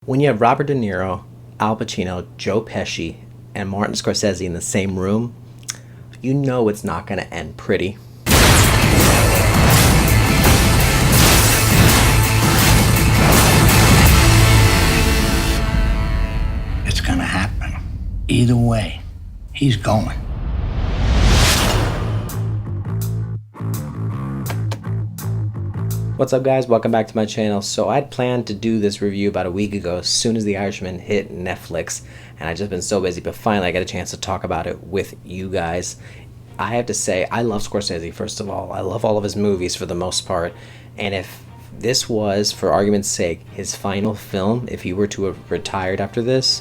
When you have Robert De Niro, Al Pacino, Joe Pesci, and Martin Scorsese in the same room, you know it's not going to end pretty. It's going to happen. Either way, he's going. What's up, guys? Welcome back to my channel. So I'd planned to do this review about a week ago as soon as The Irishman hit Netflix, and I've just been so busy, but finally I got a chance to talk about it with you guys. I have to say, I love Scorsese, first of all. I love all of his movies for the most part, and if this was, for argument's sake, his final film, if he were to have retired after this,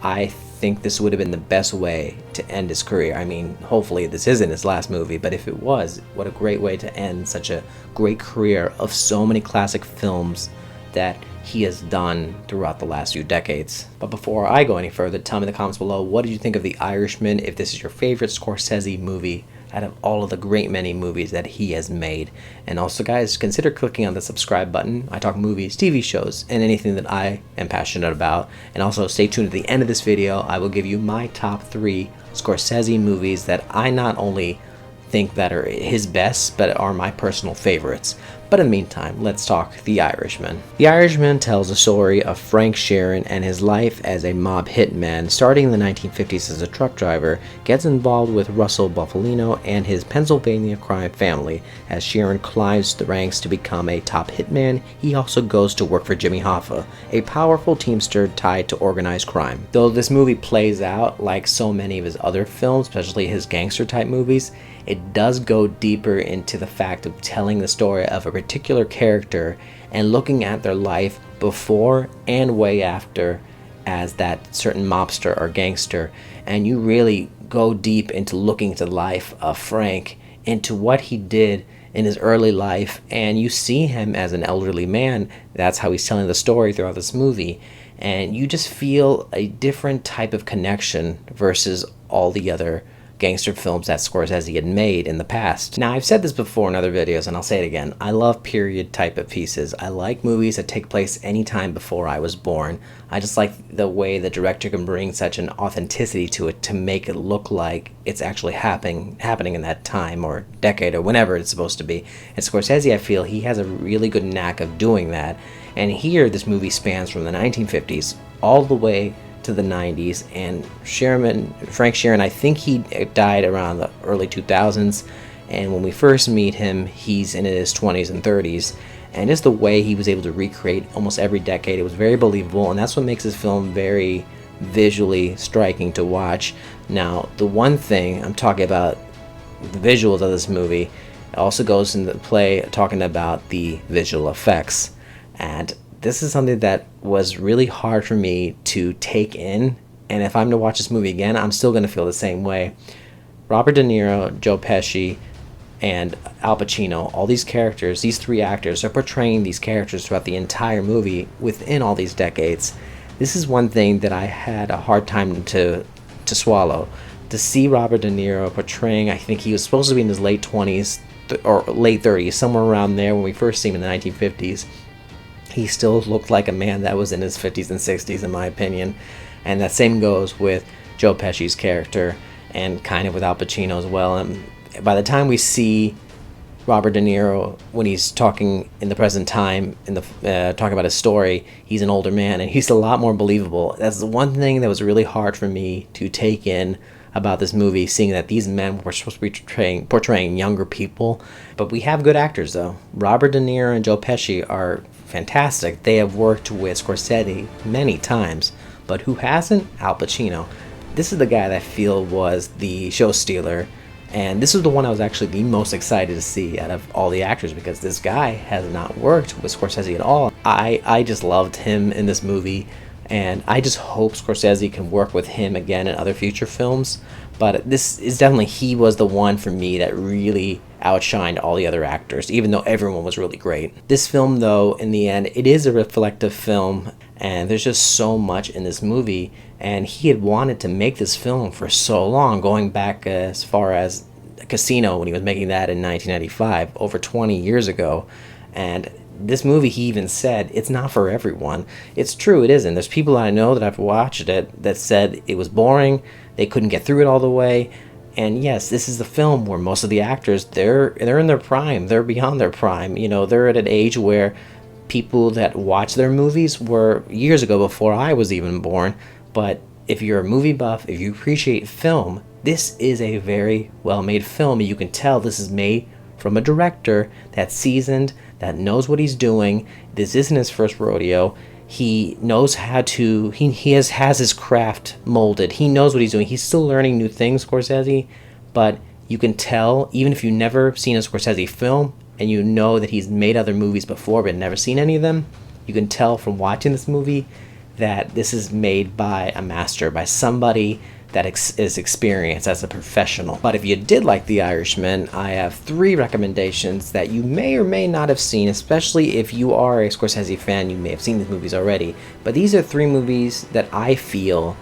I think this would have been the best way to end his career. I mean, hopefully this isn't his last movie, but if it was, what a great way to end such a great career of so many classic films that he has done throughout the last few decades. But before I go any further, tell me in the comments below, what did you think of The Irishman? If this is your favorite Scorsese movie out of all of the great many movies that he has made. And also, guys, consider clicking on the subscribe button. I talk movies, TV shows, and anything that I am passionate about. And also stay tuned at the end of this video. I will give you my top 3 Scorsese movies that I not only think that are his best, but are my personal favorites. But in the meantime, let's talk The Irishman. The Irishman tells the story of Frank Sheeran and his life as a mob hitman. Starting in the 1950s as a truck driver, gets involved with Russell Bufalino and his Pennsylvania crime family. As Sheeran climbs the ranks to become a top hitman, he also goes to work for Jimmy Hoffa, a powerful teamster tied to organized crime. Though this movie plays out like so many of his other films, especially his gangster type movies, it does go deeper into the fact of telling the story of a particular character and looking at their life before and way after as that certain mobster or gangster. And you really go deep into looking into the life of Frank, into what he did in his early life, and you see him as an elderly man. That's how he's telling the story throughout this movie, and you just feel a different type of connection versus all the other gangster films that Scorsese had made in the past. Now, I've said this before in other videos, and I'll say it again. I love period type of pieces. I like movies that take place anytime before I was born. I just like the way the director can bring such an authenticity to it to make it look like it's actually happening in that time or decade or whenever it's supposed to be. And Scorsese, I feel he has a really good knack of doing that. And here, this movie spans from the 1950s all the way to the 90s, and Frank Sheeran, I think he died around the early 2000s, and when we first meet him, he's in his 20s and 30s, and just the way he was able to recreate almost every decade, it was very believable, and that's what makes this film very visually striking to watch. Now, the one thing I'm talking about, the visuals of this movie, also goes into play talking about the visual effects, and this is something that was really hard for me to take in, and if I'm to watch this movie again, I'm still going to feel the same way. Robert De Niro, Joe Pesci, and Al Pacino, all these characters, these 3 actors, are portraying these characters throughout the entire movie within all these decades. This is one thing that I had a hard time to swallow. To see Robert De Niro portraying, I think he was supposed to be in his late 20s or late 30s, somewhere around there when we first see him in the 1950s. He still looked like a man that was in his 50s and 60s, in my opinion. And that same goes with Joe Pesci's character and kind of with Al Pacino as well. And by the time we see Robert De Niro, when he's talking in the present time, talking about his story, he's an older man and he's a lot more believable. That's the one thing that was really hard for me to take in about this movie, seeing that these men were supposed to be portraying younger people. But we have good actors, though. Robert De Niro and Joe Pesci are fantastic. They have worked with Scorsese many times, but who hasn't? Al Pacino. This is the guy that I feel was the show stealer, and this is the one I was actually the most excited to see out of all the actors, because this guy has not worked with Scorsese at all. I just loved him in this movie, and I just hope Scorsese can work with him again in other future films. But this is definitely, he was the one for me that really outshined all the other actors, even though everyone was really great. This film, though, in the end, it is a reflective film, and there's just so much in this movie, and he had wanted to make this film for so long, going back as far as Casino when he was making that in 1995, over 20 years ago. And this movie, he even said, it's not for everyone. It's true, it isn't. There's people I know that have watched it that said it was boring, they couldn't get through it all the way. And yes, this is the film where most of the actors, they're in their prime, they're beyond their prime. You know, they're at an age where people that watch their movies were years ago, before I was even born. But if you're a movie buff, if you appreciate film, this is a very well made film. You can tell this is made from a director that's seasoned, that knows what he's doing. This isn't his first rodeo. He knows how to, he has his craft molded. He knows what he's doing. He's still learning new things, Scorsese, but you can tell, even if you've never seen a Scorsese film and you know that he's made other movies before but never seen any of them, you can tell from watching this movie that this is made by a master, by somebody that is experienced as a professional. But if you did like The Irishman, I have 3 recommendations that you may or may not have seen, especially if you are a Scorsese fan. You may have seen these movies already. But these are 3 movies that I feel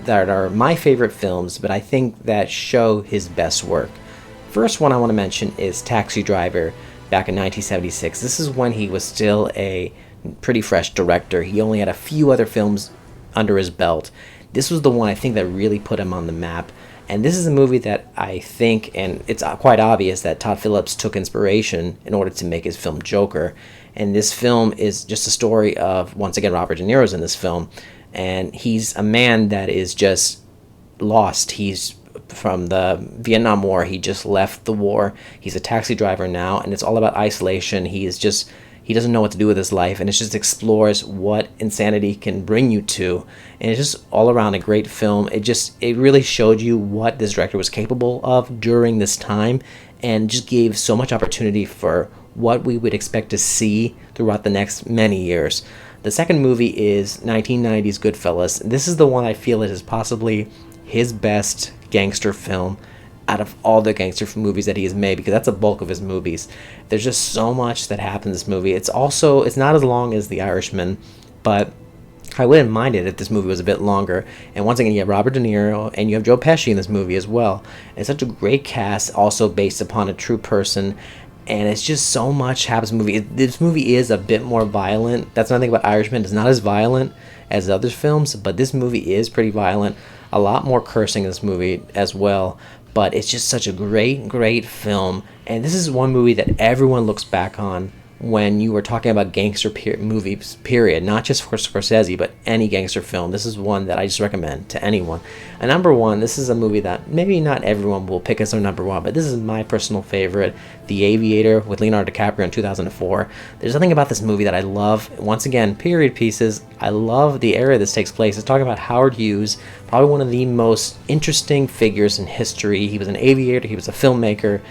that are my favorite films, but I think that show his best work. First one I want to mention is Taxi Driver, back in 1976. This is when he was still a pretty fresh director. He only had a few other films under his belt. This was the one I think that really put him on the map. And this is a movie that I think, and it's quite obvious, that Todd Phillips took inspiration in order to make his film Joker. And this film is just a story of, once again, Robert De Niro's in this film. And he's a man that is just lost. He's from the Vietnam War. He just left the war. He's a taxi driver now, and it's all about isolation. He doesn't know what to do with his life, and it just explores what insanity can bring you to. And it's just all around a great film. It really showed you what this director was capable of during this time, and just gave so much opportunity for what we would expect to see throughout the next many years. The second movie is 1990's Goodfellas. This is the one I feel is possibly his best gangster film out of all the gangster movies that he has made, because that's a bulk of his movies. There's just so much that happens in this movie. It's not as long as The Irishman, but I wouldn't mind it if this movie was a bit longer. And once again, you have Robert De Niro and you have Joe Pesci in this movie as well. It's such a great cast, also based upon a true person. And it's just so much happens in the movie. This movie is a bit more violent. That's another thing about Irishman. It's not as violent as other films, but this movie is pretty violent. A lot more cursing in this movie as well. But it's just such a great film. And this is one movie that everyone looks back on when you were talking about gangster movies, period. Not just for Scorsese, but any gangster film. This is one that I just recommend to anyone. And number 1, this is a movie that maybe not everyone will pick as their number 1, but this is my personal favorite, The Aviator with Leonardo DiCaprio in 2004. There's something about this movie that I love. Once again, period pieces. I love the era this takes place. It's talking about Howard Hughes, probably one of the most interesting figures in history. He was an aviator, he was a filmmaker,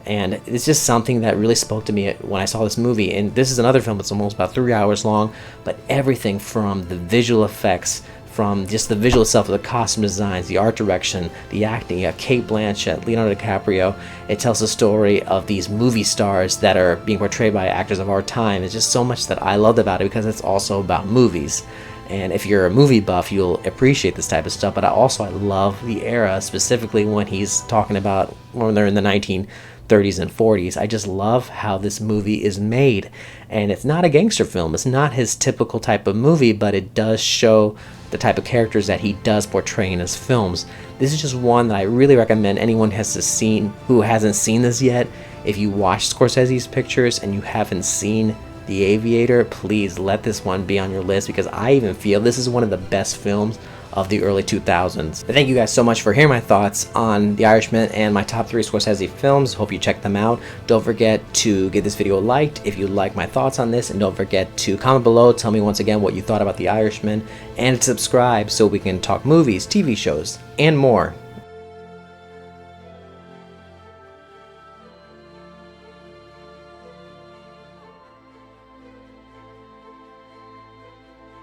and it's just something that really spoke to me when I saw this movie. And this is another film that's almost about 3 hours long, but everything from the visual effects, from just the visual itself, the costume designs, the art direction, the acting. You have Kate Blanchett, Leonardo DiCaprio. It tells the story of these movie stars that are being portrayed by actors of our time. It's just so much that I loved about it, because it's also about movies. And if you're a movie buff, you'll appreciate this type of stuff. But I love the era, specifically when he's talking about when they're in the 1930s and 40s. I just love how this movie is made. And it's not a gangster film. It's not his typical type of movie, but it does show the type of characters that he does portray in his films. This is just one that I really recommend anyone who hasn't seen this yet. If you watch Scorsese's pictures and you haven't seen The Aviator, please let this one be on your list, because I even feel this is one of the best films of the early 2000s. Thank you guys so much for hearing my thoughts on The Irishman and my top 3 Scorsese films. Hope you check them out. Don't forget to give this video a like if you like my thoughts on this, and don't forget to comment below, tell me once again what you thought about The Irishman, and subscribe so we can talk movies, TV shows, and more.